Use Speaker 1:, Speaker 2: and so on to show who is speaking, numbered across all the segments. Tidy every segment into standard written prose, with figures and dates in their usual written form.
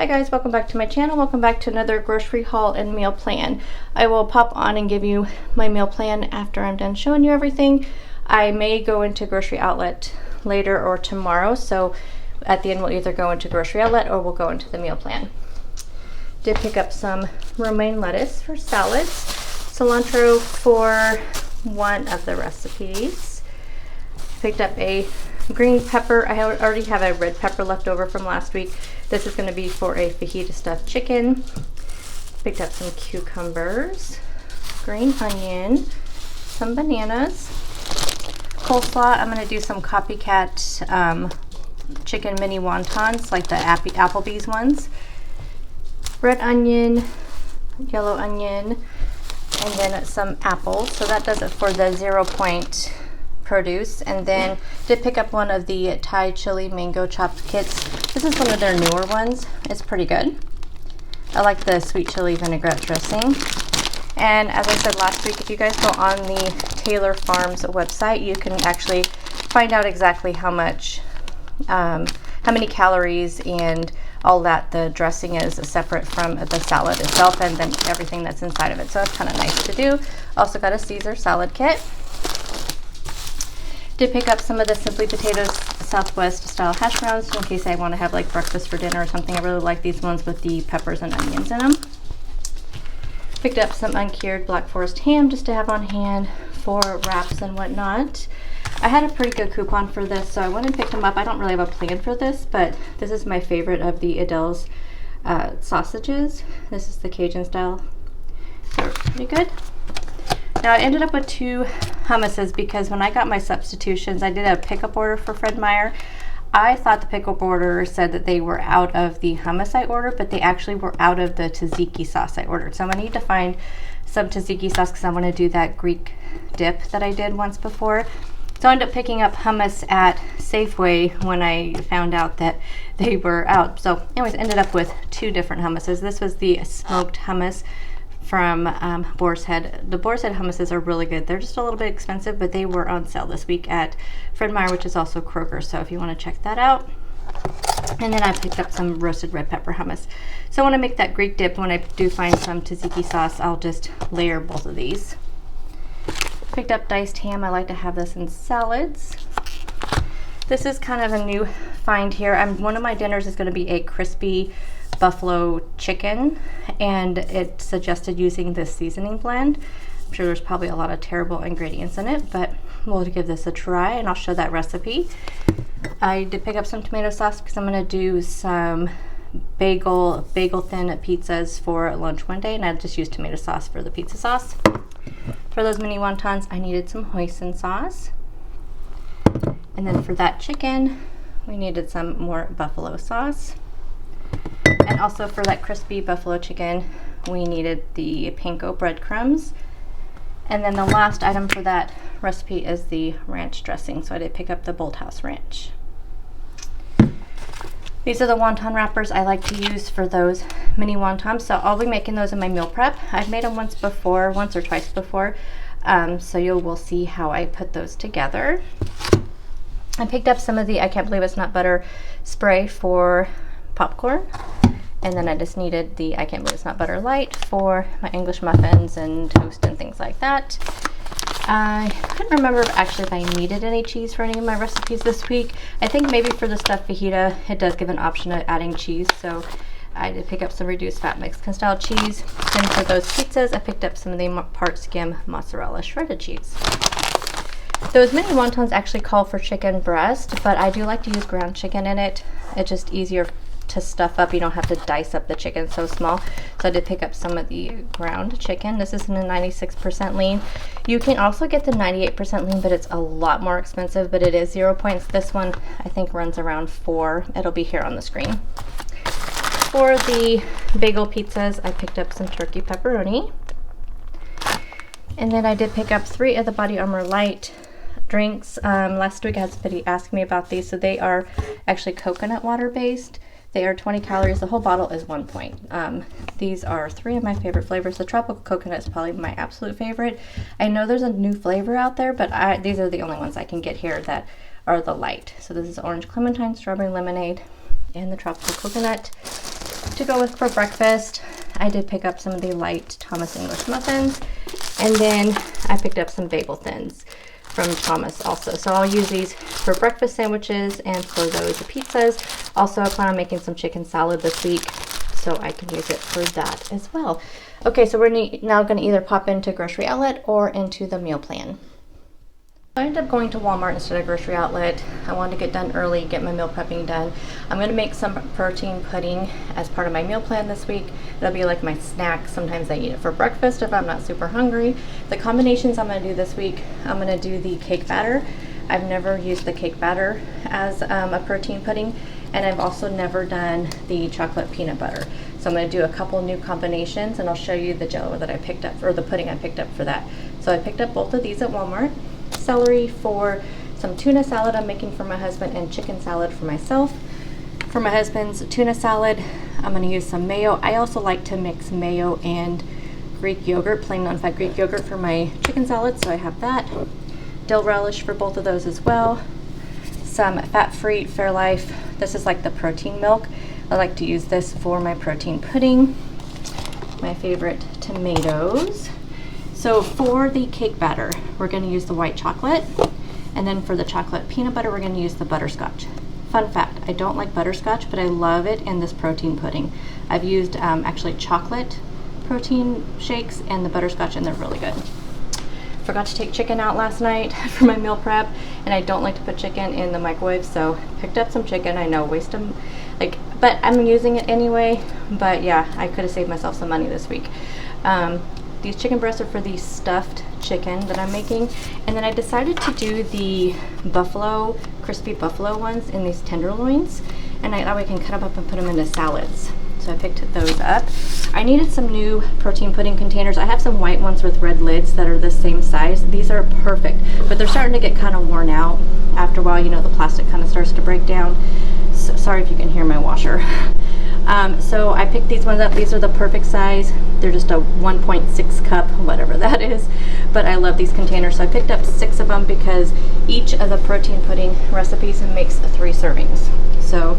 Speaker 1: Hi guys, welcome back to my channel. Welcome back to another grocery haul and meal plan. I will pop on and give you my meal plan after I'm done showing you everything. I may go into grocery outlet later or tomorrow, so at the end we'll either go into grocery outlet or we'll go into the meal plan. Did pick up some romaine lettuce for salads, cilantro for one of the recipes. Picked up a green pepper. I already have a red pepper left over from last week. This is going to be for a fajita stuffed chicken. Picked up some cucumbers, green onion, some bananas, coleslaw. I'm going to do some copycat chicken mini wontons, like the Applebee's ones. Red onion, yellow onion, and then some apples. So that does it for the 0-point produce. And then did pick up one of the Thai chili mango chopped kits. This is one of their newer ones. It's pretty good. I like the sweet chili vinaigrette dressing. And as I said last week, if you guys go on the Taylor Farms website, you can actually find out exactly how many calories and all that the dressing is separate from the salad itself, and then everything that's inside of it. So it's kind of nice to do. Also got a Caesar salad kit. Did pick up some of the Simply Potatoes Southwest style hash browns in case I want to have like breakfast for dinner or something. I really like these ones with the peppers and onions in them. Picked up some uncured Black Forest ham just to have on hand for wraps and whatnot. I had a pretty good coupon for this, so I went and picked them up. I don't really have a plan for this, but this is my favorite of the Adele's sausages. This is the Cajun style. They're pretty good. Now I ended up with 2 hummuses because when I got my substitutions, I did a pickup order for Fred Meyer. I thought the pickup order said that they were out of the hummus I ordered, but they actually were out of the tzatziki sauce I ordered. So I need to find some tzatziki sauce because I want to do that Greek dip that I did once before. So I ended up picking up hummus at Safeway when I found out that they were out. So anyways, ended up with 2 different hummuses. This was the smoked hummus from Boar's Head. The Boar's Head hummuses are really good. They're just a little bit expensive, but they were on sale this week at Fred Meyer, which is also Kroger. So if you want to check that out. And then I picked up some roasted red pepper hummus. So I want to make that Greek dip. When I do find some tzatziki sauce, I'll just layer both of these. Picked up diced ham. I like to have this in salads. This is kind of a new find here. One of my dinners is going to be a crispy buffalo chicken, and it suggested using this seasoning blend. I'm sure there's probably a lot of terrible ingredients in it, but we'll give this a try and I'll show that recipe. I did pick up some tomato sauce because I'm going to do some bagel thin pizzas for lunch one day, and I just used tomato sauce for the pizza sauce. For those mini wontons, I needed some hoisin sauce. And then for that chicken, we needed some more buffalo sauce. And also for that crispy buffalo chicken, we needed the panko breadcrumbs. And then the last item for that recipe is the ranch dressing. So I did pick up the Bolthouse Ranch. These are the wonton wrappers I like to use for those mini wontons. So I'll be making those in my meal prep. I've made them once or twice before. So you will see how I put those together. I picked up some of the I Can't Believe It's Not Butter spray for popcorn. And then I just needed the I Can't Believe It's Not Butter Light for my English muffins and toast and things like that. I couldn't remember actually if I needed any cheese for any of my recipes this week. I think maybe for the stuffed fajita, it does give an option of adding cheese. So I did pick up some reduced fat Mexican style cheese. And for those pizzas, I picked up some of the part skim mozzarella shredded cheese. Those mini wontons actually call for chicken breast, but I do like to use ground chicken in it. It's just easier to stuff up. You don't have to dice up the chicken so small. So I did pick up some of the ground chicken. This is in the 96% lean. You can also get the 98% lean, but it's a lot more expensive, but it is 0 points. This one I think runs around 4. It'll be here on the screen. For the bagel pizzas, I picked up some turkey pepperoni. And then I did pick up 3 of the Body Armor Light drinks. Last week I had somebody ask me about these. So they are actually coconut water based. They are 20 calories. The whole bottle is 1 point. These are 3 of my favorite flavors. The tropical coconut is probably my absolute favorite. I know there's a new flavor out there, but these are the only ones I can get here that are the light. So this is orange clementine, strawberry lemonade, and the tropical coconut. To go with for breakfast, I did pick up some of the light Thomas English muffins, and then I picked up some bagel thins from Thomas also. So I'll use these for breakfast sandwiches and for those pizzas. Also, I plan on making some chicken salad this week, so I can use it for that as well. Okay, so we're now going to either pop into Grocery Outlet or into the meal plan. I ended up going to Walmart instead of Grocery Outlet. I wanted to get done early, get my meal prepping done. I'm going to make some protein pudding as part of my meal plan this week. It'll be like my snack. Sometimes I eat it for breakfast if I'm not super hungry. The combinations I'm going to do this week, I'm going to do the cake batter. I've never used the cake batter as a protein pudding, and I've also never done the chocolate peanut butter. So I'm going to do a couple new combinations, and I'll show you the jello that I picked up, or the pudding I picked up for that. So I picked up both of these at Walmart. Celery for some tuna salad I'm making for my husband, and chicken salad for myself. For my husband's tuna salad, I'm going to use some mayo. I also like to mix mayo and Greek yogurt, plain non-fat Greek yogurt for my chicken salad, so I have that. Dill relish for both of those as well. Some fat-free Fairlife. This is like the protein milk. I like to use this for my protein pudding. My favorite tomatoes. So for the cake batter, we're going to use the white chocolate, and then for the chocolate peanut butter, we're going to use the butterscotch. Fun fact, I don't like butterscotch, but I love it in this protein pudding. I've used actually chocolate protein shakes and the butterscotch, and they're really good. Forgot to take chicken out last night for my meal prep, and I don't like to put chicken in the microwave, so picked up some chicken. I know, waste them, but I'm using it anyway. But yeah, I could have saved myself some money this week. These chicken breasts are for the stuffed chicken that I'm making, and then I decided to do the buffalo, crispy buffalo ones in these tenderloins, and that way I can cut them up and put them into salads. So I picked those up. I needed some new protein pudding containers. I have some white ones with red lids that are the same size. These are perfect, but they're starting to get kind of worn out after a while. You know, the plastic kind of starts to break down. So, sorry if you can hear my washer. So I picked these ones up. These are the perfect size. They're just a 1.6 cup, whatever that is. But I love these containers. So I picked up 6 of them because each of the protein pudding recipes makes 3 servings. So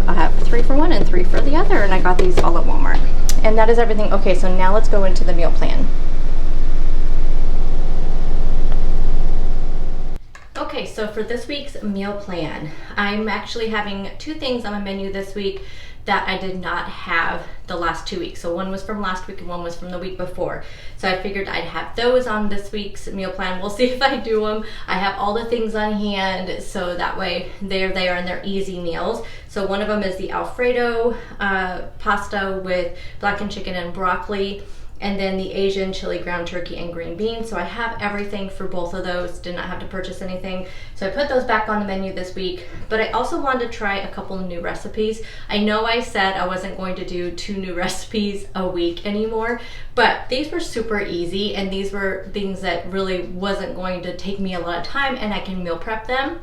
Speaker 1: I have 3 for one and 3 for the other, and I got these all at Walmart. And that is everything. Okay, so now let's go into the meal plan. Okay, so for this week's meal plan, I'm actually having 2 things on my menu this week that I did not have the last 2 weeks. So one was from last week and one was from the week before. So I figured I'd have those on this week's meal plan. We'll see if I do them. I have all the things on hand, so that way they're there and they're easy meals. So one of them is the Alfredo pasta with blackened chicken and broccoli, and then the Asian chili ground turkey and green beans. So I have everything for both of those, did not have to purchase anything. So I put those back on the menu this week, but I also wanted to try a couple of new recipes. I know I said I wasn't going to do 2 new recipes a week anymore, but these were super easy, and these were things that really wasn't going to take me a lot of time, and I can meal prep them.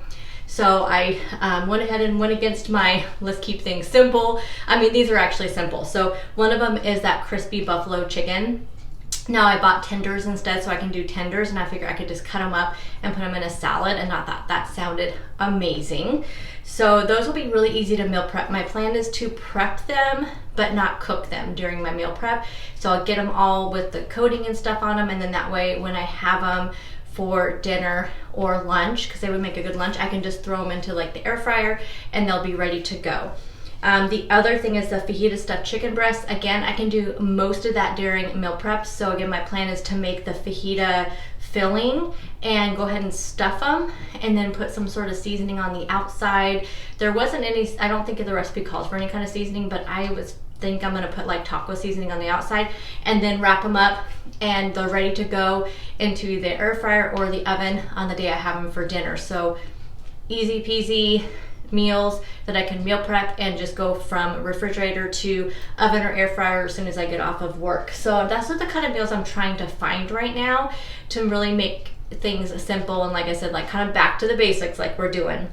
Speaker 1: So I went ahead and went against my let's keep things simple. I mean, these are actually simple. So one of them is that crispy buffalo chicken. Now I bought tenders instead, so I can do tenders, and I figured I could just cut them up and put them in a salad, and I thought that sounded amazing. So those will be really easy to meal prep. My plan is to prep them, but not cook them during my meal prep. So I'll get them all with the coating and stuff on them, and then that way when I have them for dinner or lunch, because they would make a good lunch, I can just throw them into like the air fryer and they'll be ready to go. The other thing is the fajita stuffed chicken breast. Again, I can do most of that during meal prep. So again, my plan is to make the fajita filling and go ahead and stuff them, and then put some sort of seasoning on the outside. There wasn't any, I don't think the recipe calls for any kind of seasoning, but I think I'm gonna put like taco seasoning on the outside, and then wrap them up, and they're ready to go into the air fryer or the oven on the day I have them for dinner. So easy peasy meals that I can meal prep and just go from refrigerator to oven or air fryer as soon as I get off of work. So that's what the kind of meals I'm trying to find right now to really make things simple, and like I said, like kind of back to the basics like we're doing.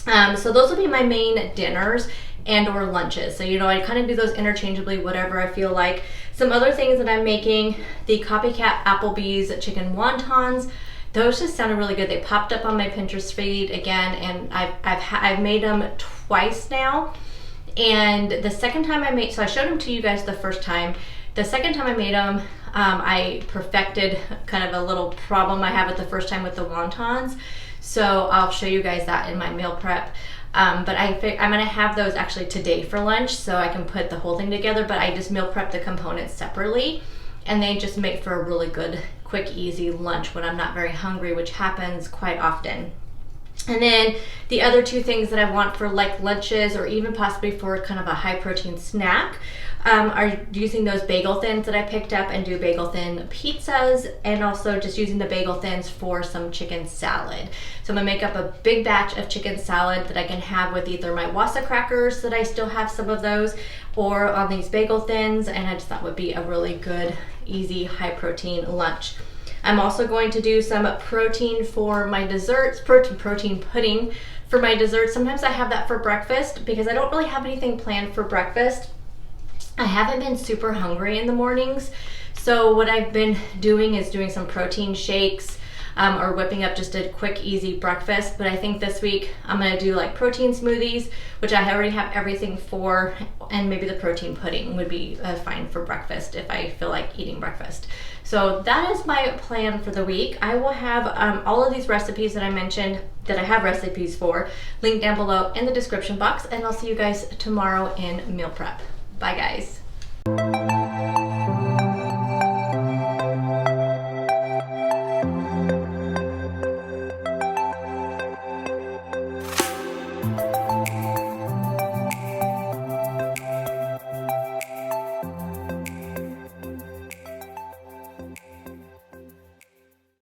Speaker 1: So those will be my main dinners and or lunches. So, you know, I kind of do those interchangeably, whatever I feel like. Some other things that I'm making, the Copycat Applebee's chicken wontons. Those just sounded really good. They popped up on my Pinterest feed again, and I've made them twice now,
Speaker 2: And the second time I made, so I showed them to you guys the first time. The second time I made them, I perfected kind of a little problem I had with the first time with the wontons. So I'll show you guys that in my meal prep. But I'm gonna have those actually today for lunch so I can put the whole thing together, but I just meal prep the components separately, and they just make for a really good, quick, easy lunch when I'm not very hungry, which happens quite often. And then the other two things that I want for like lunches or even possibly for kind of a high protein snack are using those bagel thins that I picked up and do bagel thin pizzas, and also just using the bagel thins for some chicken salad. So I'm gonna make up a big batch of chicken salad that I can have with either my Wasa crackers, that I still have some of those, or on these bagel thins, and I just thought would be a really good, easy, high protein lunch. I'm also going to do some protein for my desserts, protein pudding for my desserts. Sometimes I have that for breakfast because I don't really have anything planned for breakfast. I haven't been super hungry in the mornings. So what I've been doing is doing some protein shakes or whipping up just a quick, easy breakfast. But I think this week I'm gonna do like protein smoothies, which I already have everything for, and maybe the protein pudding would be fine for breakfast if I feel like eating breakfast. So that is my plan for the week. I will have all of these recipes that I mentioned, that I have recipes for, linked down below in the description box, and I'll see you guys tomorrow in meal prep. Bye guys.